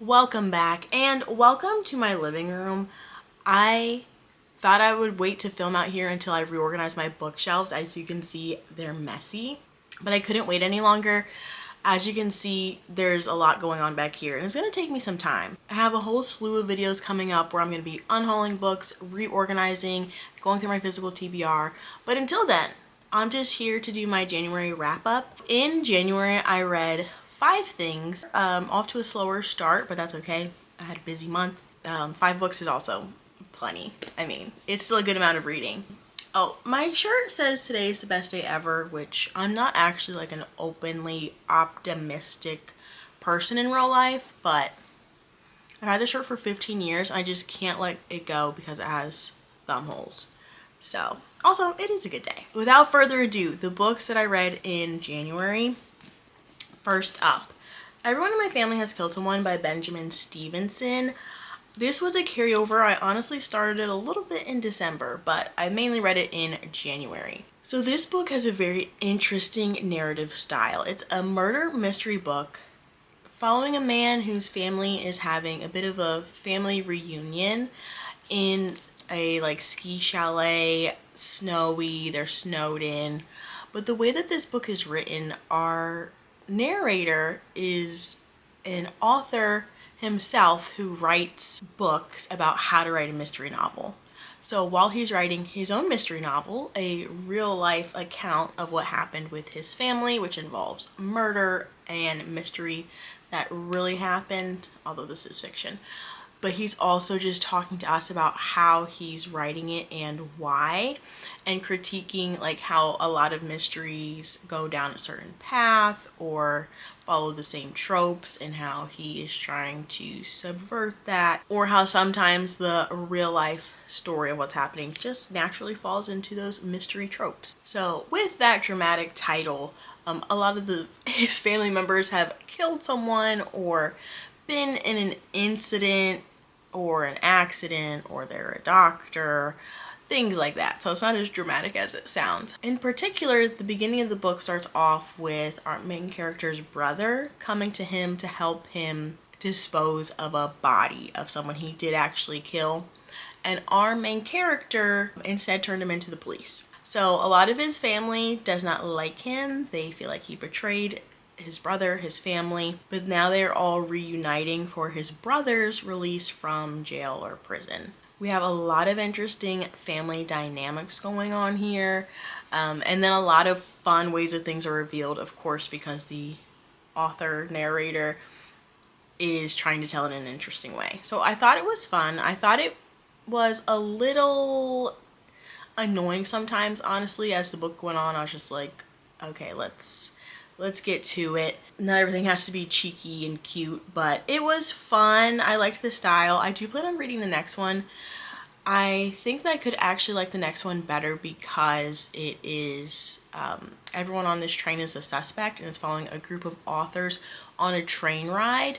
Welcome back and welcome to my living room. I thought I would wait to film out here until I reorganize my bookshelves. As you can see, they're messy, but I couldn't wait any longer. As you can see, there's a lot going on back here and it's going to take me some time. I have a whole slew of videos coming up where I'm going to be unhauling books, reorganizing, going through my physical TBR. But until then, I'm just here to do my January wrap up. In January, I read 5 things. Off to a slower start, but that's okay. I had a busy month. 5 books is also plenty. I mean, it's still a good amount of reading. Oh, my shirt says today is the best day ever, which I'm not actually like an openly optimistic person in real life, but I've had this shirt for 15 years. And I just can't let it go because it has thumb holes. So, also, it is a good day. Without further ado, the books that I read in January. First up, Everyone in My Family Has Killed Someone by Benjamin Stevenson. This was a carryover. I honestly started it a little bit in December, but I mainly read it in January. So this book has a very interesting narrative style. It's a murder mystery book following a man whose family is having a bit of a family reunion in a ski chalet, snowy, they're snowed in. But the way that this book is written, our narrator is an author himself who writes books about how to write a mystery novel. So while he's writing his own mystery novel, a real life account of what happened with his family, which involves murder and mystery that really happened, although this is fiction, but he's also just talking to us about how he's writing it and why, and critiquing how a lot of mysteries go down a certain path or follow the same tropes, and how he is trying to subvert that, or how sometimes the real life story of what's happening just naturally falls into those mystery tropes. So with that dramatic title, a lot of his family members have killed someone or been in an incident or an accident, or they're a doctor, things like that. So it's not as dramatic as it sounds. In particular, the beginning of the book starts off with our main character's brother coming to him to help him dispose of a body of someone he did actually kill. And our main character instead turned him into the police. So a lot of his family does not like him. They feel like he betrayed his brother, his family, but now they're all reuniting for his brother's release from jail or prison. We have a lot of interesting family dynamics going on here, and then a lot of fun ways that things are revealed, of course, because the author narrator is trying to tell it in an interesting way. So I thought it was fun. I thought it was a little annoying sometimes, honestly. As the book went on, I was just like, okay, let's get to it. Not everything has to be cheeky and cute, but it was fun. I liked the style. I do plan on reading the next one. I think that I could actually like the next one better because it is everyone on this train is a suspect, and it's following a group of authors on a train ride.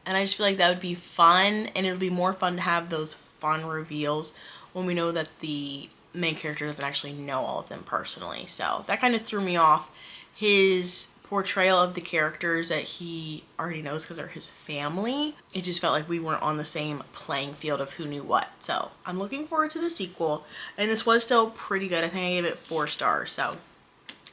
And I just feel like that would be fun, and it would be more fun to have those fun reveals when we know that the main character doesn't actually know all of them personally. So that kind of threw me off. His portrayal of the characters that he already knows because they're his family, it just felt like we weren't on the same playing field of who knew what. So I'm looking forward to the sequel, and this was still pretty good. I think I gave it 4 stars, so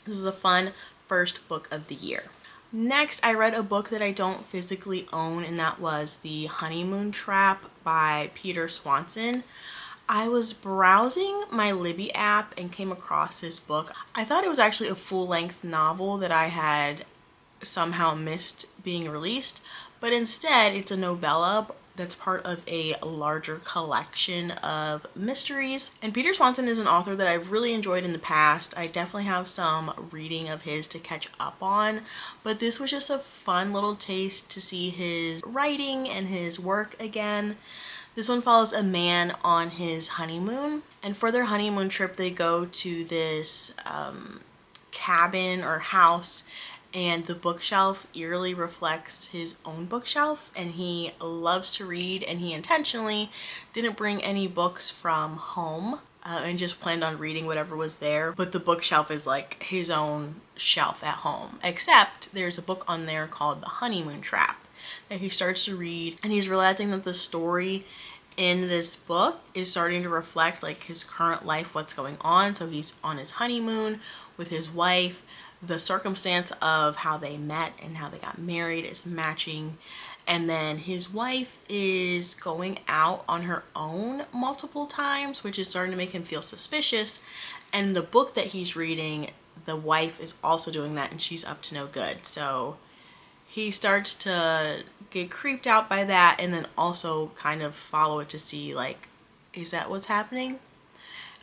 this was a fun first book of the year. Next, I read a book that I don't physically own, and that was The Honeymoon Trap by Peter Swanson. I was browsing my Libby app and came across this book. I thought it was actually a full-length novel that I had somehow missed being released, but instead it's a novella that's part of a larger collection of mysteries. And Peter Swanson is an author that I've really enjoyed in the past. I definitely have some reading of his to catch up on, but this was just a fun little taste to see his writing and his work again. This one follows a man on his honeymoon, and for their honeymoon trip they go to this cabin or house, and the bookshelf eerily reflects his own bookshelf, and he loves to read, and he intentionally didn't bring any books from home and just planned on reading whatever was there, but the bookshelf is like his own shelf at home, except there's a book on there called The Honeymoon Trap. that he starts to read, and he's realizing that the story in this book is starting to reflect like his current life, what's going on. So he's on his honeymoon with his wife. The circumstance of how they met and how they got married is matching. And then his wife is going out on her own multiple times, which is starting to make him feel suspicious. And the book that he's reading, the wife is also doing that, and she's up to no good. So he starts to get creeped out by that, and then also kind of follow it to see, like, is that what's happening?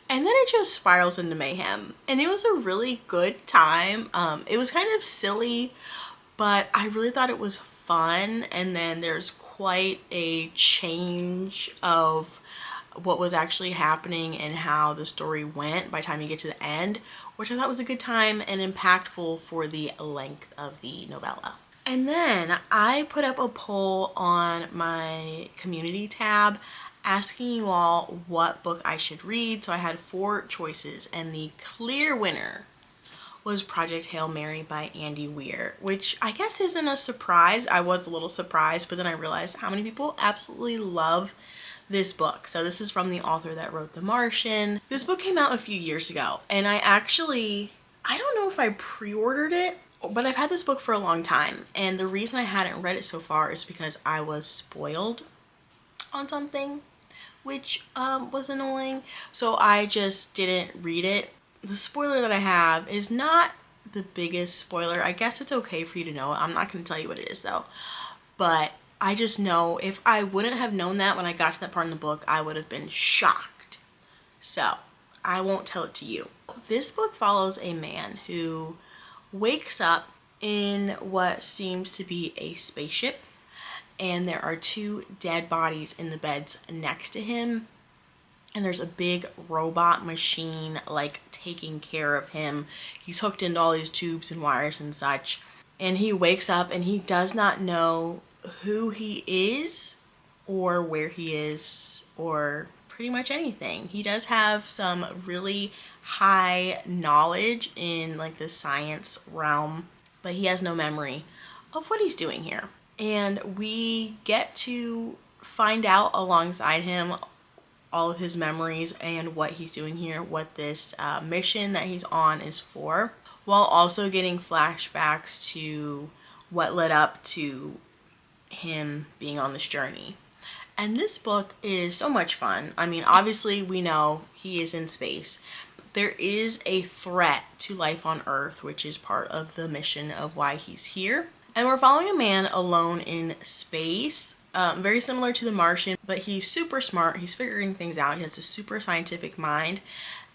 And then it just spirals into mayhem. And it was a really good time. It was kind of silly, but I really thought it was fun. And then there's quite a change of what was actually happening and how the story went by the time you get to the end, which I thought was a good time and impactful for the length of the novella. And then I put up a poll on my community tab asking you all what book I should read. So I had 4 choices, and the clear winner was Project Hail Mary by Andy Weir, which I guess isn't a surprise. I was a little surprised, but then I realized how many people absolutely love this book. So this is from the author that wrote The Martian. This book came out a few years ago, and I don't know if I pre-ordered it, but I've had this book for a long time, and the reason I hadn't read it so far is because I was spoiled on something, which was annoying. So I just didn't read it. The spoiler that I have is not the biggest spoiler. I guess it's okay for you to know. I'm not going to tell you what it is though. But I just know if I wouldn't have known that when I got to that part in the book, I would have been shocked. So I won't tell it to you. This book follows a man who wakes up in what seems to be a spaceship, and there are 2 dead bodies in the beds next to him, and there's a big robot machine like taking care of him. He's hooked into all these tubes and wires and such, and he wakes up and he does not know who he is or where he is or pretty much anything. He does have some really high knowledge in like the science realm, but he has no memory of what he's doing here. And we get to find out alongside him all of his memories and what he's doing here, what this mission that he's on is for, while also getting flashbacks to what led up to him being on this journey. And this book is so much fun. I mean, obviously we know he is in space. There is a threat to life on Earth, which is part of the mission of why he's here. And we're following a man alone in space, very similar to The Martian, but he's super smart. He's figuring things out. He has a super scientific mind.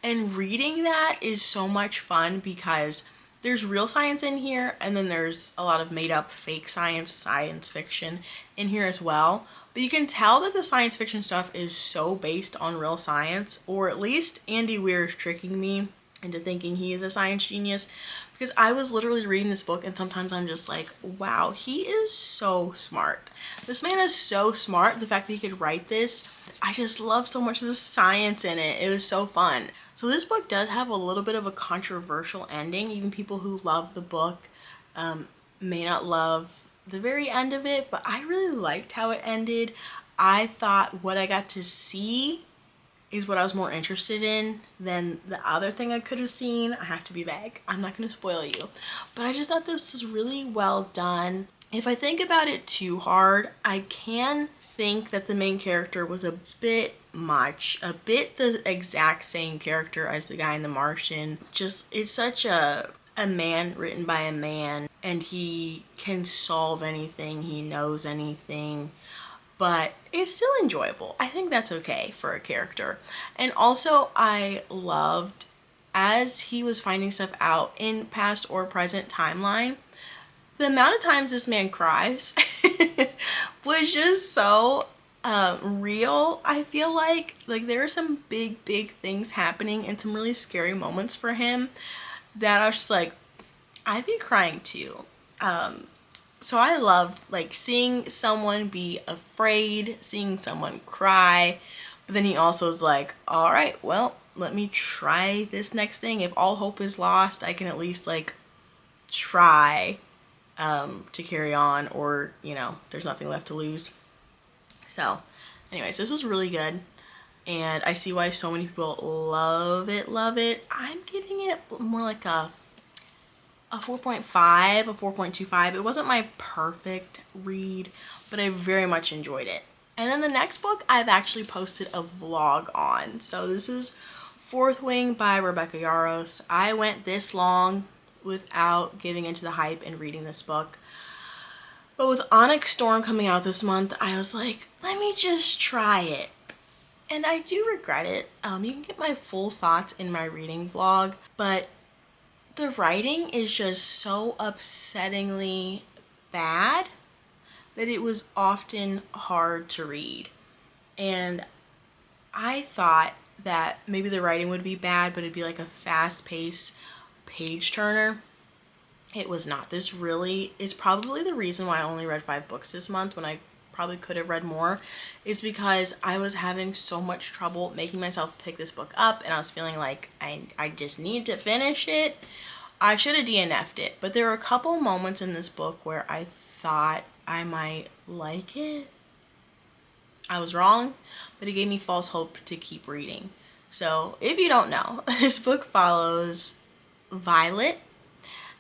And reading that is so much fun because there's real science in here, and then there's a lot of made up fake science fiction in here as well. But you can tell that the science fiction stuff is so based on real science, or at least Andy Weir is tricking me into thinking he is a science genius, because I was literally reading this book and sometimes I'm just like, wow, he is so smart. This man is so smart. The fact that he could write this, I just love so much of the science in it. It was so fun. So this book does have a little bit of a controversial ending. Even people who love the book may not love the very end of it, but I really liked how it ended. I thought what I got to see is what I was more interested in than the other thing I could have seen. I have to be vague. I'm not going to spoil you. But I just thought this was really well done. If I think about it too hard, I can think that the main character was a bit much, a bit the exact same character as the guy in The Martian. Just, it's such a man written by a man, and he can solve anything, he knows anything, but it's still enjoyable. I think that's okay for a character. And also I loved, as he was finding stuff out in past or present timeline, the amount of times this man cries was just so real. I feel like there are some big things happening and some really scary moments for him that I was just like, I'd be crying too. So I loved seeing someone be afraid, seeing someone cry, but then he also is like, all right, well, let me try this next thing. If all hope is lost, I can at least try to carry on, or, you know, there's nothing left to lose. So, anyways, this was really good. And I see why so many people love it, love it. I'm giving it more like a 4.5, a 4.25. It wasn't my perfect read, but I very much enjoyed it. And then the next book I've actually posted a vlog on. So this is Fourth Wing by Rebecca Yarros. I went this long without giving into the hype and reading this book. But with Onyx Storm coming out this month, I was like, let me just try it. And I do regret it. You can get my full thoughts in my reading vlog, but the writing is just so upsettingly bad that it was often hard to read. And I thought that maybe the writing would be bad, but it'd be like a fast-paced page turner. It was not. This really is probably the reason why I only read 5 books this month, when I probably could have read more, is because I was having so much trouble making myself pick this book up, and I was feeling like I just need to finish it. I should have DNF'd it, but there were a couple moments in this book where I thought I might like it. I was wrong, but it gave me false hope to keep reading. So if you don't know, this book follows Violet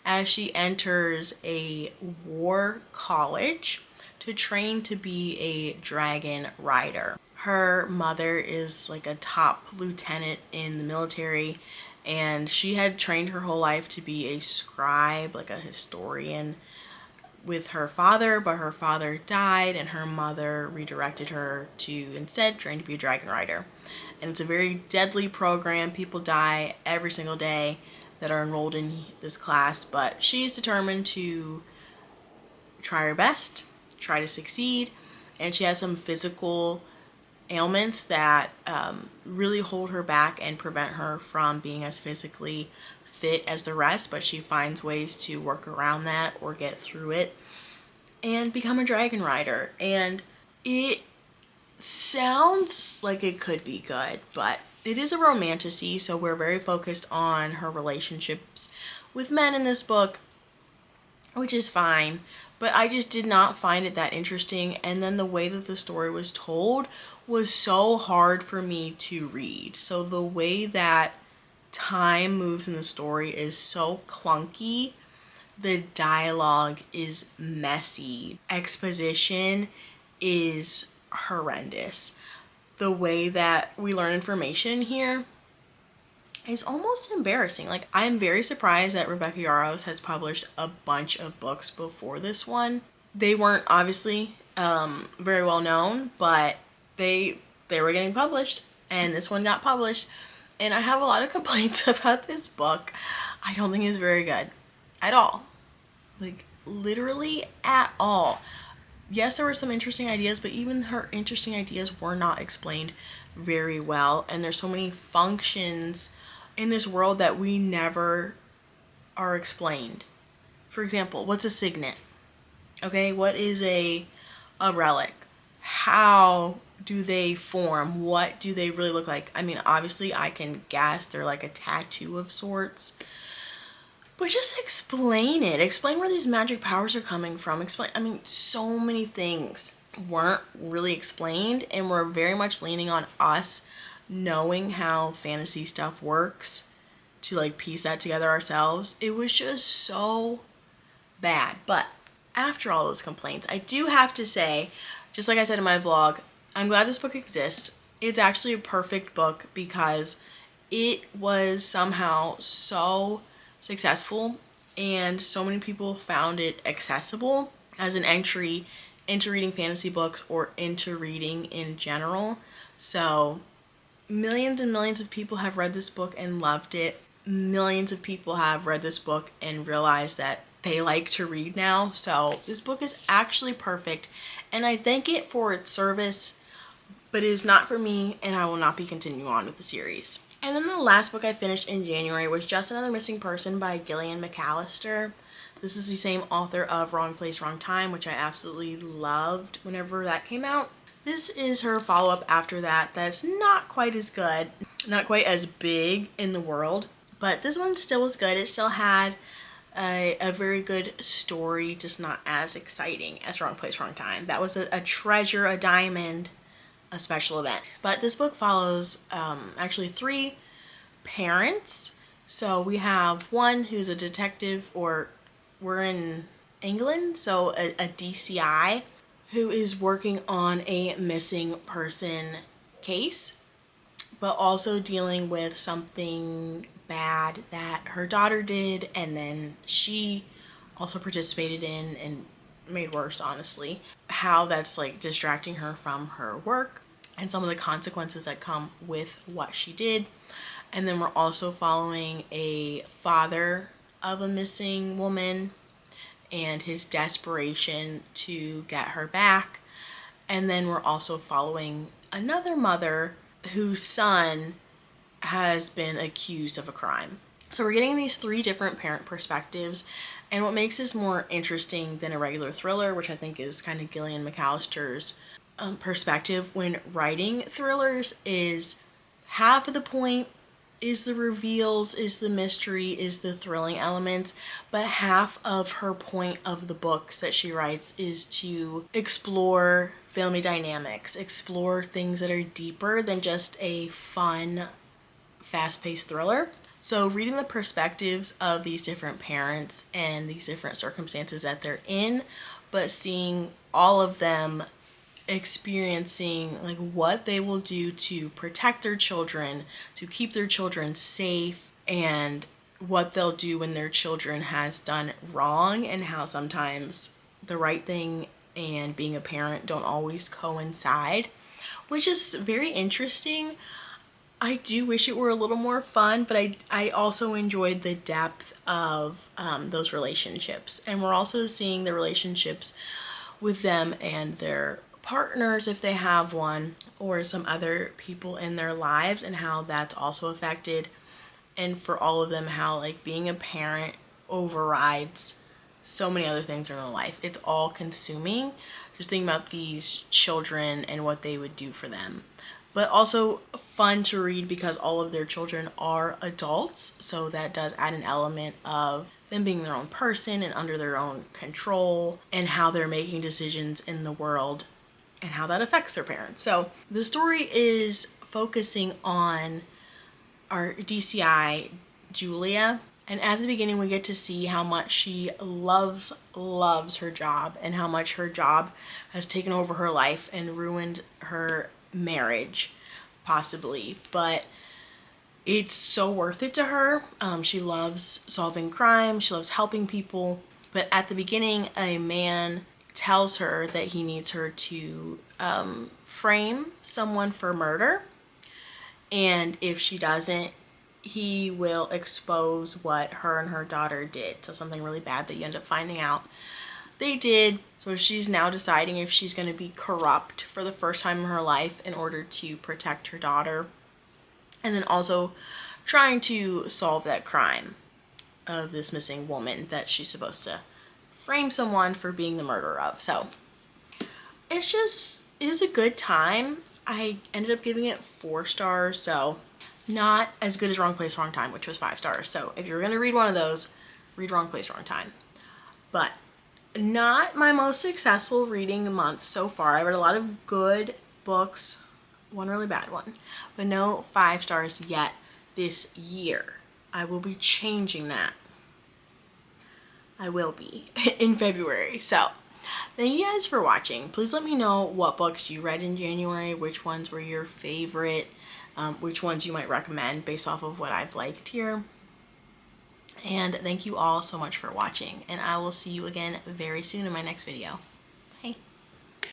as she enters a war college to train to be a dragon rider. Her mother is like a top lieutenant in the military, and she had trained her whole life to be a scribe, like a historian, with her father, but her father died and her mother redirected her to instead train to be a dragon rider. And it's a very deadly program. People die every single day that are enrolled in this class, but she's determined to try her best, try to succeed, and she has some physical ailments that really hold her back and prevent her from being as physically fit as the rest, but she finds ways to work around that or get through it and become a dragon rider. And it sounds like it could be good, but it is a romantasy, so we're very focused on her relationships with men in this book, which is fine, but I just did not find it that interesting. And then the way that the story was told was so hard for me to read. So the way that time moves in the story is so clunky. The dialogue is messy. Exposition is horrendous. The way that we learn information here is almost embarrassing. Like, I'm very surprised that Rebecca Yarros has published a bunch of books before this one. They weren't obviously very well known, but they were getting published, and this one got published. And I have a lot of complaints about this book. I don't think it's very good at all. Like, literally at all. Yes, there were some interesting ideas, but even her interesting ideas were not explained very well. And there's so many functions in this world that we never are explained. For example, what's a signet? Okay, what is a relic? How do they form? What do they really look like? I mean, obviously I can guess they're like a tattoo of sorts. But just explain it. Explain where these magic powers are coming from. Explain, I mean, so many things weren't really explained, and we're very much leaning on us knowing how fantasy stuff works to like piece that together ourselves. It was just so bad. But after all those complaints, I do have to say, just like I said in my vlog, I'm glad this book exists. It's actually a perfect book because it was somehow so successful and so many people found it accessible as an entry into reading fantasy books or into reading in general. So millions and millions of people have read this book and loved it. Millions of people have read this book and realized that they like to read now. So this book is actually perfect, and I thank it for its service, but it is not for me, and I will not be continuing on with the series. And then the last book I finished in January was Just Another Missing Person by Gillian McAllister. This is the same author of Wrong Place, Wrong Time, which I absolutely loved whenever that came out. This is her follow-up after that that's not quite as good, not quite as big in the world, but this one still was good. It still had a very good story, just not as exciting as Wrong Place, Wrong Time. That was a treasure, a diamond, a special event. But this book follows actually 3 parents. So we have one who's a detective, or we're in England, so a DCI, who is working on a missing person case, but also dealing with something bad that her daughter did, and then she also participated in and made worse, honestly. How that's like distracting her from her work and some of the consequences that come with what she did. And then we're also following a father of a missing woman and his desperation to get her back. And then we're also following another mother whose son has been accused of a crime. So we're getting these 3 different parent perspectives, and what makes this more interesting than a regular thriller, which I think is kind of Gillian McAllister's perspective when writing thrillers, is half of the point is the reveals, is the mystery, is the thrilling elements, but half of her point of the books that she writes is to explore family dynamics, explore things that are deeper than just a fun, fast-paced thriller. So reading the perspectives of these different parents and these different circumstances that they're in, but seeing all of them experiencing like what they will do to protect their children, to keep their children safe, and what they'll do when their children has done wrong, and how sometimes the right thing and being a parent don't always coincide, which is very interesting. I do wish it were a little more fun, but I also enjoyed the depth of those relationships. And we're also seeing the relationships with them and their partners, if they have one, or some other people in their lives, and how that's also affected. And for all of them, how like being a parent overrides so many other things in their life. It's all consuming. Just thinking about these children and what they would do for them. But also fun to read because all of their children are adults, so that does add an element of them being their own person and under their own control, and how they're making decisions in the world and how that affects their parents. So the story is focusing on our DCI, Julia. And at the beginning, we get to see how much she loves her job, and how much her job has taken over her life and ruined her marriage, possibly. But it's so worth it to her. She loves solving crime. She loves helping people. But at the beginning, a man tells her that he needs her to frame someone for murder. And if she doesn't, he will expose what her and her daughter did. So something really bad that you end up finding out they did. So she's now deciding if she's going to be corrupt for the first time in her life in order to protect her daughter. And then also trying to solve that crime of this missing woman that she's supposed to frame someone for being the murderer of. So it is a good time. I ended up giving it 4 stars, so not as good as Wrong Place, Wrong Time, which was 5 stars. So if you're going to read one of those, read Wrong Place, Wrong Time. But not my most successful reading month so far. I read a lot of good books, one really bad one, but no 5 stars yet this year. I will be changing that. I will be in February. So thank you guys for watching. Please let me know what books you read in January, which ones were your favorite, which ones you might recommend based off of what I've liked here. And thank you all so much for watching, and I will see you again very soon in my next video.